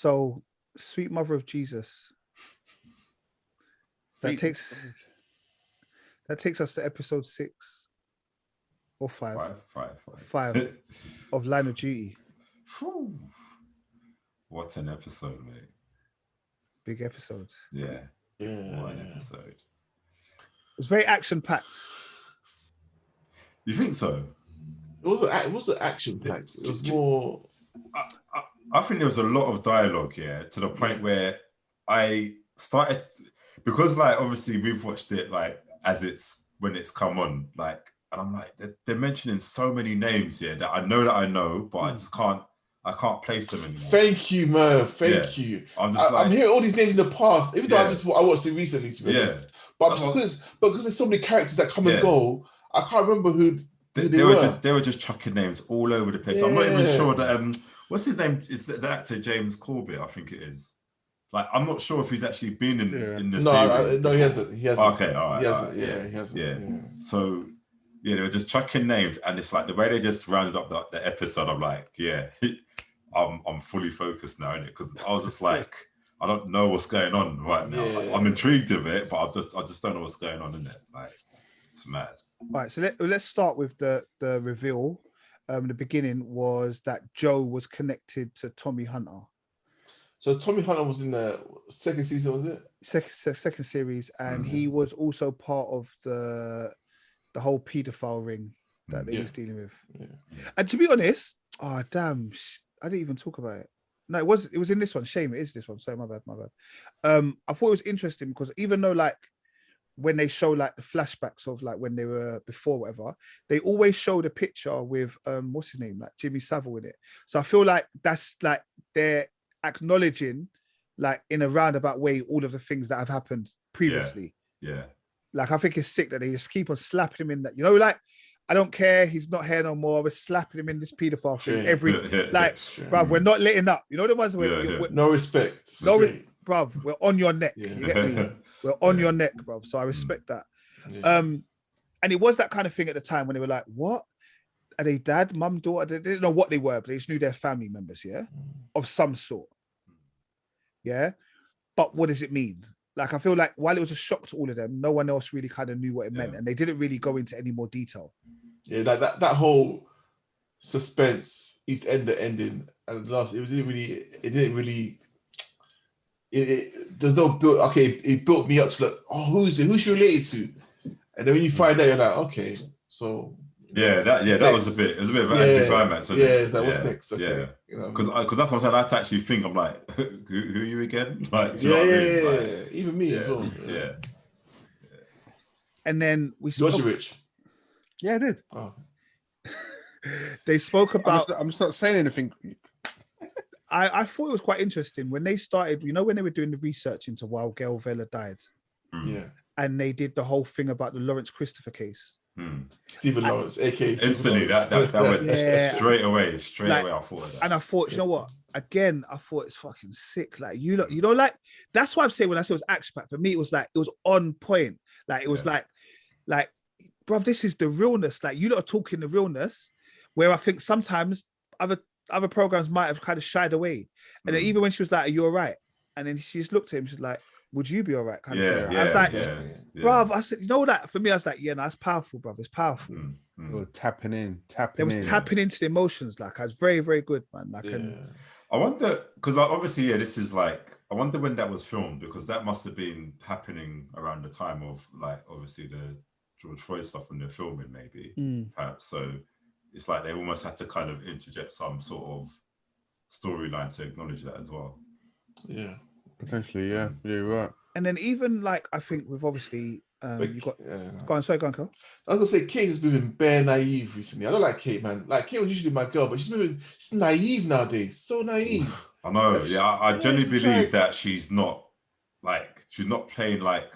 So, Sweet Mother of Jesus. That takes us to episode 6 or 5. Five of Line of Duty. What an episode, mate. Big episode. Yeah. What an episode. It was very action-packed. You think so? It wasn't action-packed. It was more... I think there was a lot of dialogue, to the point where I started... Because, like, obviously, we've watched it, like, when it's come on, like, and I'm like, they're mentioning so many names here that I know, but I just can't place them anymore. Thank you, man. Thank you. I'm hearing all these names in the past, even though I watched it recently, to be honest. But because there's so many characters that come and go, I can't remember who they were. They were just chucking names all over the place. I'm not even sure that what's his name? Is the actor James Corbett? I think it is. Like, I'm not sure if he's actually been in the series. No, he hasn't. Okay, all right. He hasn't. He hasn't. Yeah. So, they were just chucking names, and it's like the way they just rounded up the episode. I'm like, I'm fully focused now, innit? Because I was just like, I don't know what's going on right now. I'm intrigued of it, but I just don't know what's going on in it. Like, it's mad. All right, so let's start with the reveal. The beginning was that Joe was connected to Tommy Hunter. So Tommy Hunter was in the second season, was it? Second series, and he was also part of the whole paedophile ring that they was dealing with. Yeah. And to be honest, I didn't even talk about it. No, it was in this one. Shame, it is this one. Sorry, my bad. I thought it was interesting because even though, like, when they show like the flashbacks of like when they were before, whatever, they always show the picture with what's his name, like Jimmy Savile in it. So I feel like that's like they're acknowledging, like, in a roundabout way, all of the things that have happened previously. Yeah. Like, I think it's sick that they just keep on slapping him in that, like, I don't care, he's not here no more. We're slapping him in this paedophile thing bruv, we're not letting up. You know the ones where no respect. Bruv, we're on your neck. You get me? We're on your neck, bruv. So I respect that. Yeah. And it was that kind of thing at the time when they were like, what? Are they dad, mum, daughter? They didn't know what they were, but they just knew they're family members, of some sort. Yeah. But what does it mean? Like, I feel like while it was a shock to all of them, no one else really kind of knew what it meant, and they didn't really go into any more detail. Yeah, that whole suspense, East End ending, and last, it didn't really. There's no build. Okay, it built me up to like, oh, who's she related to? And then when you find out, you're like, okay, so. That was a bit. It was a bit of an anticlimax. What's next? Okay, because that's what I'm saying. I had to actually think. I'm like, who are you again? Like, Like, even me as well. Yeah. And then we spoke. Rich. Yeah, I did. Oh. They spoke about. I'm just not saying anything. I thought it was quite interesting when they started. When they were doing the research into why Gail Vela died. Yeah. And they did the whole thing about the Lawrence Christopher case. Stephen Lawrence, aka instantly that went straight away. I thought of that. And I thought, you know what? Again, I thought it's fucking sick. Like, like, that's why I'm saying when I say it was action packed, for me, it was like, it was on point. Like, it was like, bruv, this is the realness. Like, you lot are talking the realness, where I think sometimes other programs might have kind of shied away. And then even when she was like, are you all right? And then she just looked at him, she's like, would you be all right? Kind of thing. I was like, bruv, I said, that for me, I was like, that's powerful, bruv. It's powerful. Tapping in. It was tapping into the emotions. Like, I was very, very good, man. Like, I wonder, because obviously, this is like, I wonder when that was filmed, because that must have been happening around the time of, like, obviously the George Floyd stuff when they're filming, maybe, perhaps. So it's like they almost had to kind of interject some sort of storyline to acknowledge that as well. Yeah. Potentially, yeah, you're right. And then even like, I think with obviously, you got. Go on, Carl. I was gonna say Kate has been bare naive recently. I don't like Kate, man. Like, Kate was usually my girl, but she's naive nowadays. So naive. I know. Yeah, I genuinely believe that she's not playing like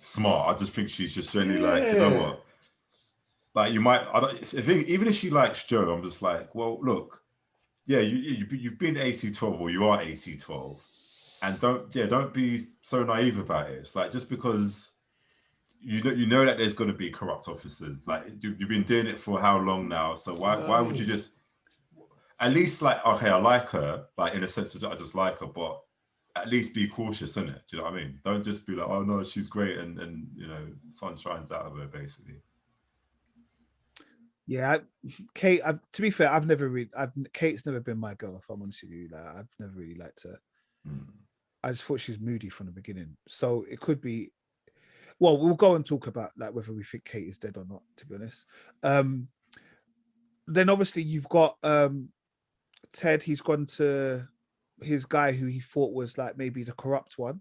smart. I just think she's just genuinely like, you know what? Like, you might. Even if she likes Joe, I'm just like, well, look, you've been AC12 or you are AC12. And don't be so naive about it. It's like, just because you know that there's going to be corrupt officers. Like, you've been doing it for how long now? So why would you just? at least like, okay, I like her, like in a sense that I just like her, but at least be cautious, innit? Do you know what I mean? Don't just be like, oh no, she's great, and you know, sun shines out of her, basically. Yeah, Kate. To be fair, Kate's never been my girl. If I'm honest with you, like I've never really liked her. I just thought she was moody from the beginning. So it could be. Well, we'll go and talk about like whether we think Kate is dead or not. To be honest, then obviously you've got Ted. He's gone to his guy who he thought was like maybe the corrupt one,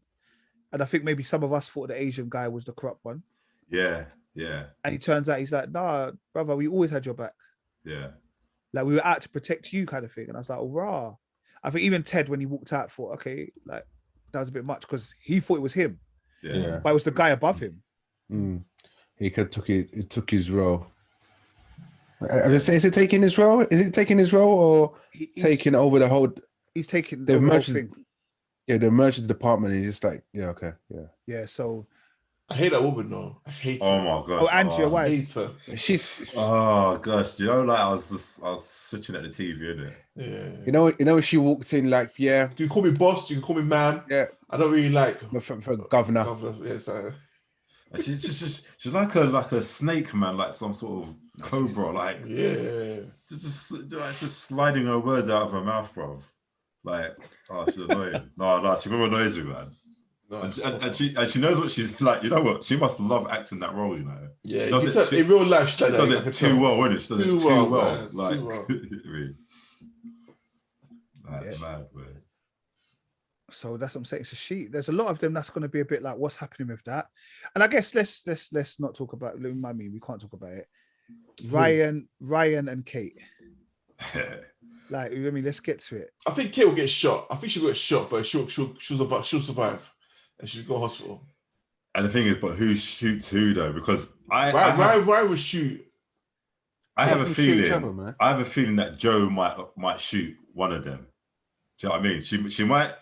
and I think maybe some of us thought the Asian guy was the corrupt one. Yeah. Yeah. And he turns out he's like, nah, brother, we always had your back. Yeah. Like we were out to protect you, kind of thing. And I was like, oh, rah. I think even Ted, when he walked out, thought, okay, like that was a bit much because he thought it was him. Yeah. But it was the guy above him. He took his role. I just say, is it taking his role? Is it taking his role or taking over the whole? He's taking the whole thing. Yeah, they merged the department. And he's just like, yeah, okay, yeah. Yeah, so. I hate that woman though. I hate her. Oh my gosh. Oh, Andrea Weiss. I hate her. She's. Oh gosh, you know, like I was switching at the TV, innit? Yeah. You know, she walked in like, yeah. You can call me boss. You can call me man. Yeah. I don't really like for governor. Yeah, so. She's like a snake, man, like some sort of cobra, like just sliding her words out of her mouth, bro. Like, oh, she's annoying. No, she really annoys me, man. No, and she knows what she's like. You know what? She must love acting that role. You know. Yeah, in real life, she does it too well, isn't it? She does it too well. Man, like, too well. Really. Mad, man. So that's what I'm saying. So there's a lot of them that's going to be a bit like, what's happening with that? And I guess let's not talk about. I mean, we can't talk about it. Ryan and Kate. Like, I mean, let's get to it. I think Kate will get shot. I think she'll get shot, but she'll survive, and she'll go to hospital. And the thing is, but who shoots who though? Because Ryan will shoot. I have a feeling. I have a feeling that Joe might shoot one of them. Do you know what I mean? She might.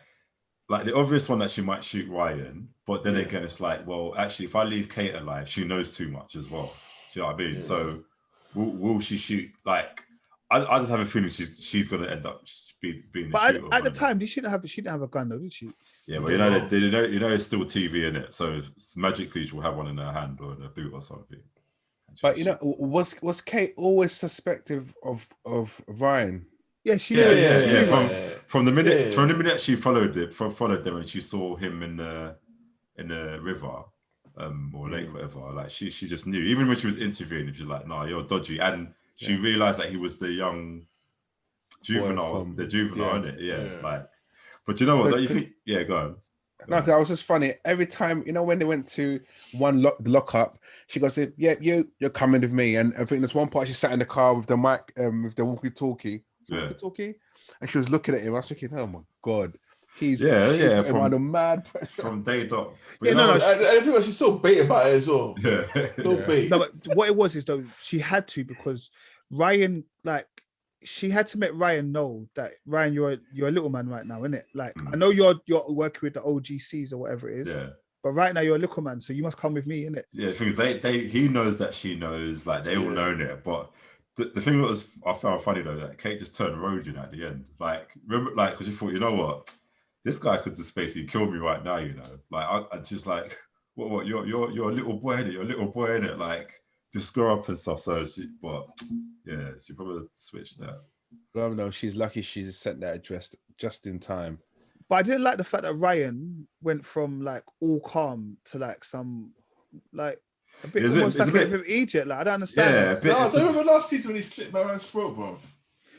Like the obvious one that she might shoot Ryan, but then again, it's like, well, actually, if I leave Kate alive, she knows too much as well. Do you know what I mean? Yeah. So, will she shoot? Like, I just have a feeling she's going to end up being. But at the time, she didn't have a gun, though, did she? Yeah, but you know, it's still TV in it, so magically she'll have one in her hand or in her boot or something. But you know, was Kate always suspective of Ryan? Yeah, she knew. Yeah. From the minute she followed them and she saw him in the river or lake, whatever. Like she just knew. Even when she was interviewing him, she's like, "No, you're dodgy." And she realized that he was the young juvenile, isn't it? Yeah. Like, but you know what? Don't you think? Yeah, go on. No, because I was just funny. Every time, you know, when they went to the lockup, she goes, "Yeah, you're coming with me." And I think there's one part she sat in the car with the mic, with the walkie-talkie. And she was looking at him. I was thinking, "Oh my god, he's on a mad from day dot." I think she's so bait about it as well. Yeah, bait. No, but what it was is though she had to, because Ryan, like, she had to make Ryan know that Ryan, you're a little man right now, innit? Like, I know you're working with the OGCs or whatever it is. Yeah. But right now you're a little man, so you must come with me, innit? Yeah, because he knows that she knows, like they all know it, but. The thing that I found funny though, that Kate just turned road at the end. Like, remember, like, because she thought, you know what, this guy could just basically kill me right now, you know. Like, I just like, what? You're a little boy, innit? You're a little boy, innit? Like, just grow up and stuff. So she probably switched that. Well, no, she's lucky she's sent that address just in time. But I didn't like the fact that Ryan went from like all calm to like some like. A bit almost like a bit of Egypt, like I don't understand. Yeah, I don't remember last season when he slit my man's throat, bro.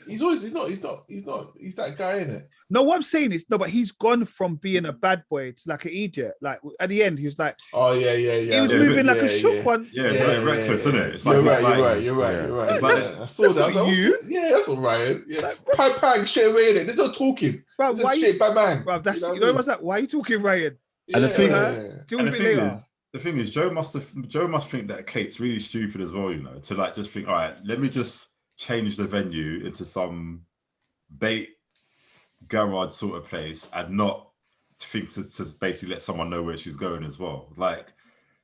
He's that guy, innit? No, what I'm saying is but he's gone from being a bad boy to like an idiot. Like at the end, he was like, oh yeah. He was moving like a shook one. Yeah, it's like reckless, isn't it? It's like, you're right. It's like, I saw that. Yeah, that's all right. Yeah, bang straight away, innit? There's no talking. Bro, why straight bang? Bro, that's what's that? Why are you talking, Ryan? And the thing is, Joe must think that Kate's really stupid as well, you know, to like just think, all right, let me just change the venue into some bait garage sort of place and not think to basically let someone know where she's going as well. Like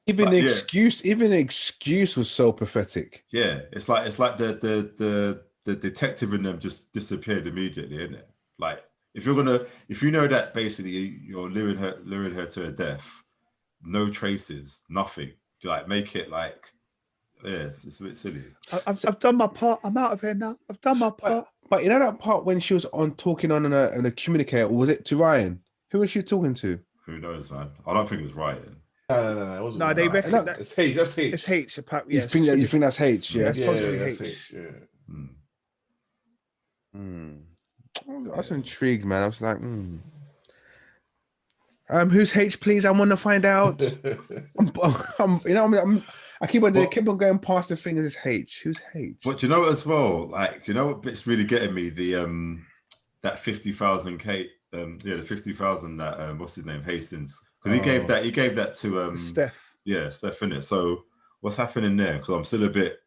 even the excuse was so pathetic. Yeah, it's like the the detective in them just disappeared immediately, isn't it? Like if you know that basically you're luring her to her death, no traces, nothing. Like make it like, it's a bit silly. I've done my part. I'm out of here now. I've done my part. But you know that part when she was talking on a communicator, or was it to Ryan? Who was she talking to? Who knows, man? I don't think it was Ryan. No, it wasn't. No, they reckon that it's H. That's H. It's H. Apparently, you think that's H? Yeah, it's supposed to be H. I was intrigued, man. I was like, who's H, please? I want to find out. I keep on going past the fingers. It's H. Who's H? But you know as well, like what bit's really getting me, the that 50,000 Kate, the 50,000 that what's his name, Hastings, because he gave that to Steph. Yeah, Steph, innit? So what's happening there? Because I'm still a bit.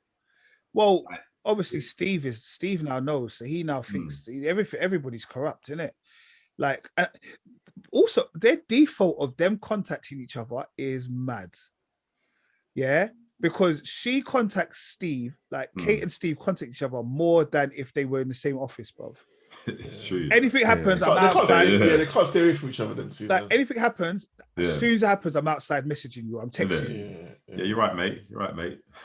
Well, obviously Steve now knows, so he now thinks everybody's corrupt, isn't it? Like, also their default of them contacting each other is mad. Yeah, because she contacts Steve, like Kate and Steve contact each other more than if they were in the same office, bro. It's true. Anything happens, I'm outside. They can't stay away from each other then too. Like anything happens, as soon as it happens, I'm outside messaging you. I'm texting you. Yeah, you're right, mate.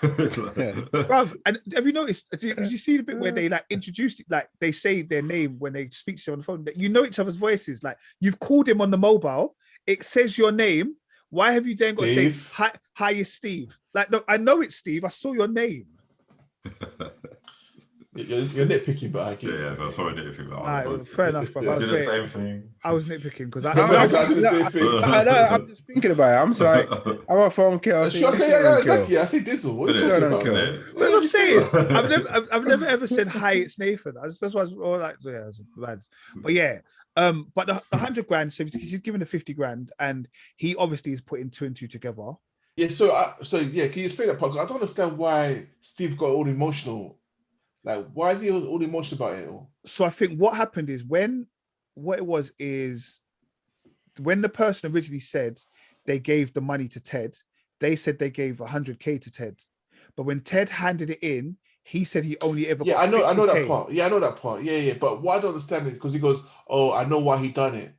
Bruv, and have you noticed? Did you see the bit where they like introduced it? Like they say their name when they speak to you on the phone. That you know each other's voices. Like you've called him on the mobile. It says your name. Why have you then got Steve? to say hi, it's Steve? Like, no, I know it's Steve. I saw your name. You're nitpicking, but I get yeah, that's probably nitpicking. Fair enough, bro. I did the same thing. I was nitpicking because I'm just thinking about it. I'm just like, I'm a phone kill. Exactly. I see Dizzle. What are you talking about? That's what I'm saying. I've never ever said hi, it's Nathan. That's why I was all like, yeah, it's bad. But yeah. But the 100 grand, so she's given the 50 grand, and he obviously is putting two and two together. Yeah, so can you explain that part? I don't understand why Steve got all emotional. Like, why is he all emotional about it all? So I think what happened is when the person originally said they gave the money to Ted, they said they gave 100K to Ted. But when Ted handed it in, he said he only ever got 50K. I know that part. Yeah, I know that part. Yeah. But what I don't understand is because he goes, oh, I know why he done it.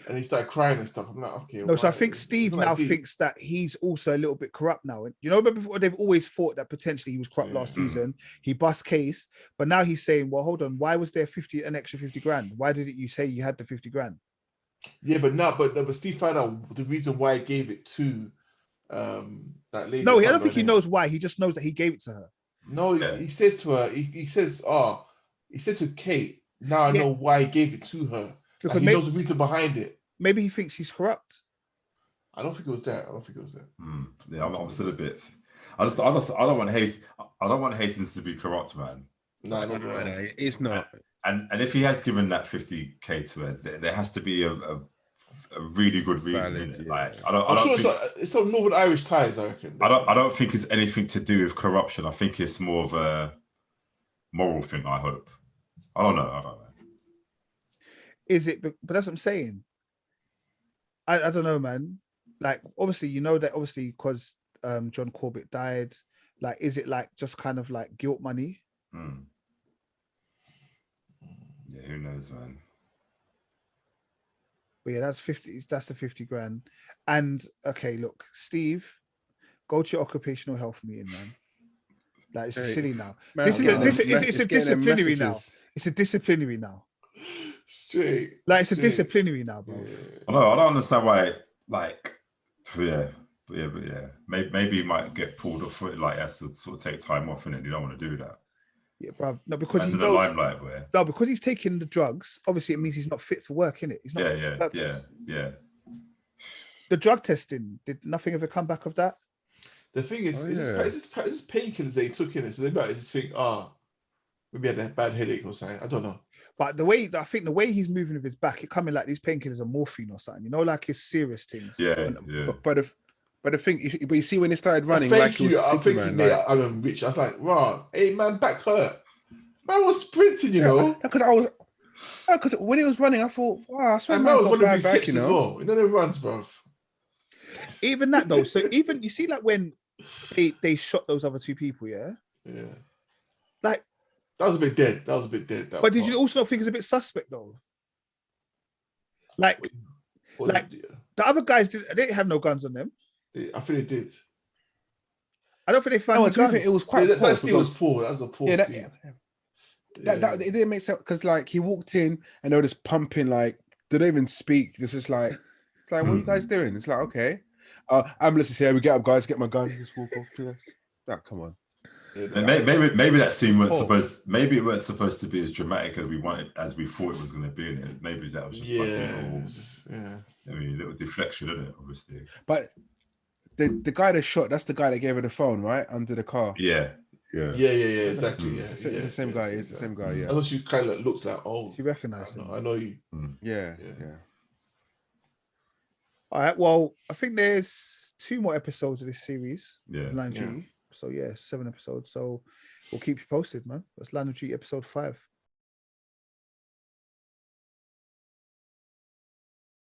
And he started crying and stuff. I'm like, okay. No, so I think Steve now thinks that he's also a little bit corrupt now. And you know, before they've always thought that potentially he was corrupt last season. He bust case, but now he's saying, well, hold on, why was there an extra 50 grand? Why didn't you say you had the 50 grand? Yeah, but Steve found out the reason why he gave it to that lady. No, I don't think he knows why. He just knows that he gave it to her. No, he says to her, he says, he said to Kate, now I know why he gave it to her. Because he knows the reason behind it. Maybe he thinks he's corrupt. I don't think it was that. Yeah, I'm still a bit. I don't want Hastings to be corrupt, man. No, it's not. And if he has given that 50K to her, there has to be a really good reason in it. Like it's some Northern Irish ties, I reckon. I don't think it's anything to do with corruption. I think it's more of a moral thing. I hope. I don't know. Is it? But that's what I'm saying. I don't know, man. Like, obviously, you know that because John Corbett died. Like, is it like just kind of like guilt money? Yeah, who knows, man. But yeah, that's the 50 grand. And okay, look, Steve, go to your occupational health meeting, man. Like, it's silly now. It's a disciplinary now. It's a disciplinary now. Straight. Like, it's a disciplinary now, bro. I don't understand why. Like, yeah. Maybe he might get pulled off. Like, he has to sort of take time off, and you don't want to do that. Yeah, bruv. No, because he's in the limelight, where because he's taking the drugs. Obviously, it means he's not fit for work, innit? He's not. Yeah. The drug testing, did nothing ever come back of that? The thing is, is this painkillers they took in it, so they might just think, maybe had a bad headache or something. I don't know. But the way he's moving with his back, it coming like these painkillers are morphine or something. You know, like it's serious things. Yeah. But the thing, but you see when he started running, I'm thinking, I'm rich. I was like, wow, hey man, back hurt. Man was sprinting, you know. Because when he was running, I thought, wow, I swear man got bad back, you know. Well. You know, the runs, bro. Even that though. So even you see, like when they shot those other two people, yeah. Yeah. Like That was a bit dead. But did you also not think it's a bit suspect though? Like the other guys they didn't have no guns on them. I think they did. I don't think they found the guns. It was quite poor. That scene was poor. That was a poor scene. That it didn't make sense because like he walked in and they were just pumping like they don't even speak. This is like it's like what are you guys doing? It's like okay, ambulance is here. We get up, guys. Get my gun. Just walk off. Come on. And maybe that scene weren't supposed. Maybe it weren't supposed to be as dramatic as we thought it was going to be. In it. Maybe that was just I mean, a little deflection, isn't it? Obviously, but the guy that shot, that's the guy that gave her the phone, right, under the car. Yeah, exactly. It's the same guy. It's the same guy. Yeah. I thought she kind of looked like, oh, she recognized him. I know you. Yeah. All right. Well, I think there's 2 more episodes of this series. Line of Duty. So 7 episodes. So we'll keep you posted, man. That's Line of Duty episode 5.